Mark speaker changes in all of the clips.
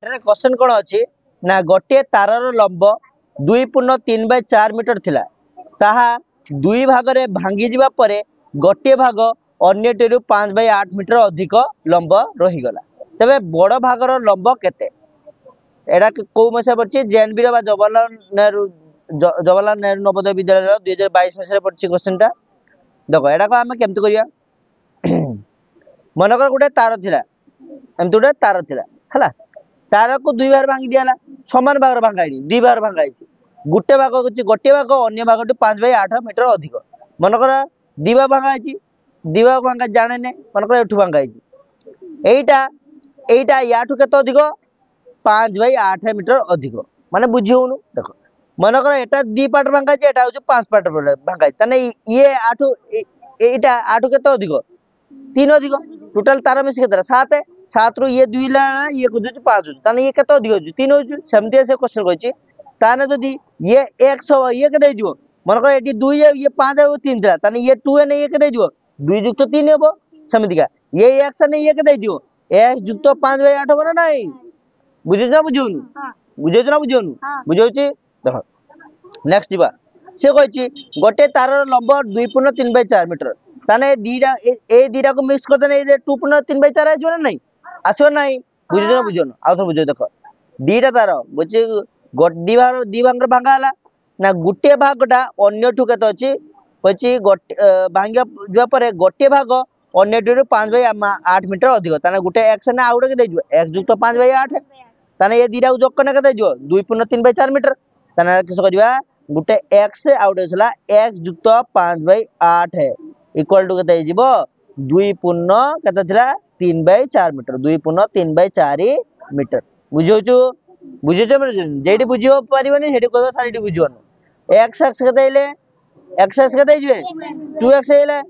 Speaker 1: एटारे question कौन अच्छी ना गोटे तारर लंब 2.3/4 मीटर थिला ताहा दुई भाग रे भांगी जिबा परे गोटे भाग अन्यटेरु 5/8 मीटर अधिक लंब रहीगला तेबे बड़ भागर लंब केते एटा को मसिया पड़छि जेएनबी रे बा जवाहरलाल नेहरू नवोदय विद्यालय 2022 मसिया पड़छि क्वेश्चन टा देखो एटा को हम केमति करिया मनकर गोटे तार थिला एमति गोटे तार थिला हला तार को दुई बार भांगी दियाला समान भाग भांगाइनी दुई बार भांगाइछि गुटे भाग गोटे भाग अन्य भाग 5/8 मीटर अधिक मनकर दी भाग भांगाइछि दी भाग भांगा जाने ने मनकर एठु भांगाइछि एइटा याठु केते अधिक 5/8 मीटर अधिक माने बुझी होनु देखो मनकर एटा दी पार्ट भांगाइछि एटा होछ 5 पार्ट भांगाइछि तने ये आठु एइटा आठु केते अधिक 3 अधिक टोटल तार मिस केते 7 7 रु ये 2 ला ये को 5 तने ये केते अधिक होछ 3 होछ सेमति से क्वेश्चन कहछि ताने जदी ये x हो ये के दे दियो मनकर एटी 2 ये 5 और 3 था तने ये 2 ने ये के दे दियो 2 युक्त 3 हेबो सेमति का ये x ने ये के दे दियो x युक्त 5/8 हो ना नहीं बुझियो ना बुझियोनु बुझियो ना बुझियोनु बुझियोछि देखो नेक्स्ट बा से कहछि गोटे तारर लंब 2.3/4 मीटर ताने दीटा ए दीटा को मिक्स कर देने ए 2.3/4 आइछ ना नहीं आसो नहीं बुझियो ना बुझियोनु आ तो बुझियो देखो दीटा तार बुझि दी भाग भांगाला ना गुटे भागटा अन्य ठु केते अछि पछि भांगा जवा परे गोटे भाग अन्य ठु 5/8 मीटर अधिक ताने गुटे x ने आउडे के देजो x युक्त 5/8 ताने ये दीटा जोक कने के देजो 2.3/4 मीटर ताने किस करबा गुटे x आउडे छला x युक्त 5/8 इक्वल टू केते जिवो 2 केते थिला 3/4 मीटर 2.3/4 मीटर बुझियोछु बुझियो जेडी बुझियो परिबनी हेडी कहबो साइडी बुझियोन x केते इले x केते जिवे 2x इले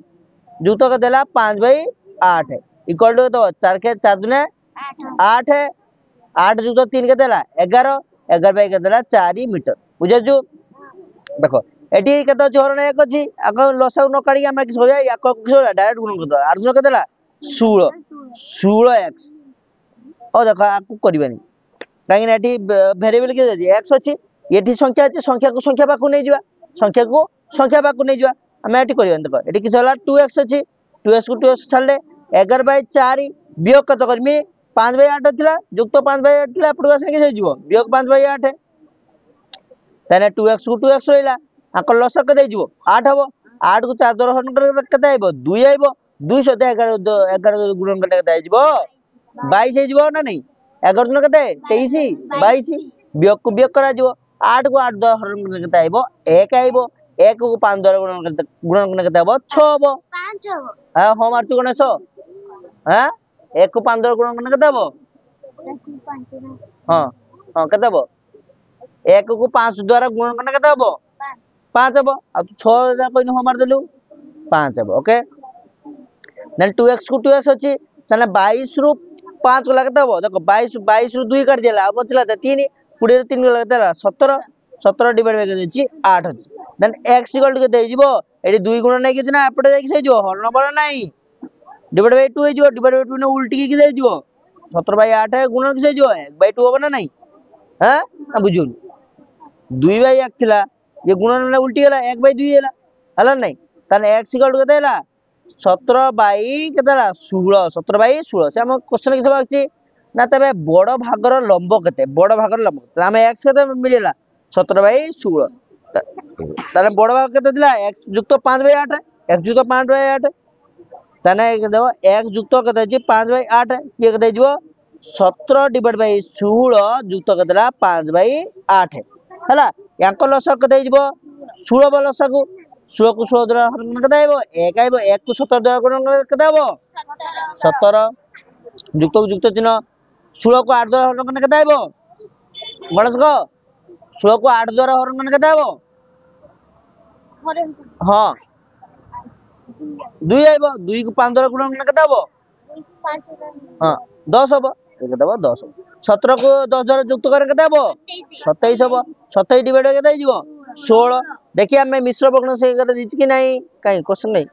Speaker 1: जुतो के देला 5/8 इक्वल टू तो 4 के 4 दुने 8 8 जुतो 3 के देला 11 11 बाय के देला 4 मीटर बुझियो देखो एटी केते जोरन एक अछि आको लसाउ न काडी हम कि सोया याको डायरेक्ट गुण कर दो अर्जुन के देला 16x ओ देखो आकु करबानी काई ना एटी वेरिएबल के जे x अछि एटी संख्या अछि संख्या को संख्या पाकु नै जिवा संख्या को संख्या पाकु नै जिवा हम एटी करबानी देखो एटी कि होला 2x अछि 2x को 2x छाड़ले 11/4 वियोग कत करमी 5/8 थिला युक्त 5/8 थिला पडु आसे कि जिवो वियोग 5/8 तने 2x को 2x रहिला आको लसक दे जिवो 8 हबो 8 को 4 द्वारा हरण कर कते आइबो 2 आइबो 2 सते 11 गुणन करले कते आइबो 22 हे जिवो ना नहीं 11 दुन कते 23 22 वियोग को वियोग करा जिवो 8 को 8 द्वारा हरण करले कते आइबो 1 आइबो 1 को 5 द्वारा गुणन करले कते आइबो 6 हबो 5 हबो हां हो मारछु गणेश हां 1 को 5 द्वारा गुणन करले कते आइबो हां हां कते आइबो 1 को 5 द्वारा गुणन करले कते आइबो 5 हबो आ 6 जा कोइन हो मार देलु 5 हबो ओके देन 2x को 2x अछि तने 22 रु 5 को लागत हबो देखो 22 रु 2 काट देला अब बचला 3 20 रु 3 लागत देला 17 17 डिवाइड बाय देछि 8 अछि देन x इक्वल टू के दे जिवो एडी 2 गुण नै कि ना एपटे जाई से जिवो हर नंबर नै डिवाइड बाय 2 हे जिवो डिवाइड बाय 2 ने उल्टी की दे जिवो 17/8 गुणन से जिवो 1/2 होबो ना नै हां आ बुझुन 2/1 थिला ये गुणन ने उल्टी गेला 1/2 हला नै तने x इक्वल टू के देला 17/16 17/16 से हम क्वेश्चन के सब अछि ना तबे बड़ भागर लंब केते बड़ भागर लंब हम x केते मिलेला 17/16 तने बड़ भाग केते दिला x युक्त 5/8 x युक्त 5/8 तने देबो x युक्त केते जी 5/8 ये केते जिवो 17 डिवाइड बाय 16 युक्त केतेला 5/8 हला याको लसक केते जिवो 16 बलसक 16 को 16 द्वारा हरण केते आइबो 1 आइबो 1 को 17 द्वारा गुणन केते आइबो 17 युक्त चिन्ह 16 को 8 द्वारा हरण केते आइबो गणेश को 16 को 8 द्वारा हरण केते आइबो हां 2 आइबो 2 को 5 द्वारा गुणन केते आइबो हां 10 हबो केते आइबो 10 17 को 10 द्वारा युक्त करे केते आइबो 27 हबो 27 डिवाइड केते आइबो 16 देखिए हमें मिश्र भग्न संख्या कर दिछि कि नहीं काई क्वेश्चन नहीं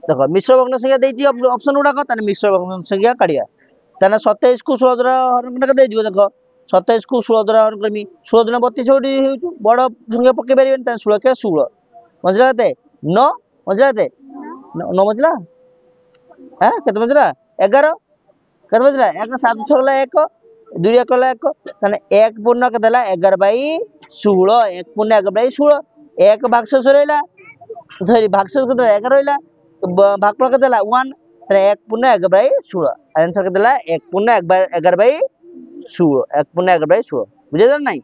Speaker 1: देखो मिश्र भग्न संख्या देछि ऑप्शन उडा को तने मिश्र भग्न संख्या काढिया ତାହେଲେ 27 କୁ 16 ଦ୍ୱାରା ହରଣ କଲେ କେତେ ହେଇଯିବ ଦେଖ 27 କୁ 16 ଦ୍ୱାରା ହରଣ କରିମି 16 ଦିନ 32 କୋଟି ହେଉଛୁ ବଡ଼ ସଂଖ୍ୟା ପକେଇ ପାରିବେନି ତାହେଲେ 16 କେ 16 ମଝିଲା କେତେ 9 ମଝିଲା କେତେ 9 ମଝିଲା କେତେ ମଝିଲା 11 କେତେ ମଝିଲା 1 7 6 ଗଲା 1 2 1 ଗଲା 1 ତାହେଲେ 1 ପୂର୍ଣ୍ଣ କେତେ ହେଲା 11/16 1 ପୂର୍ଣ୍ଣ 11/16 1 ଭାଗଶେଷ ରହିଲା ସରି ଭାଗଶେଷ କେତେ 1 ରହିଲା ଭାଗଫଳ କେତେ ହେଲା 1 ତାହେଲେ 1 ପୂର୍ଣ୍ଣ 11/16 आंसर କେତେ ହେଲା 1 ପୂର୍ଣ୍ଣ 11/16 1 ପୂର୍ଣ୍ଣ 11/16 ବୁଝିଲ ନା ନାଇଁ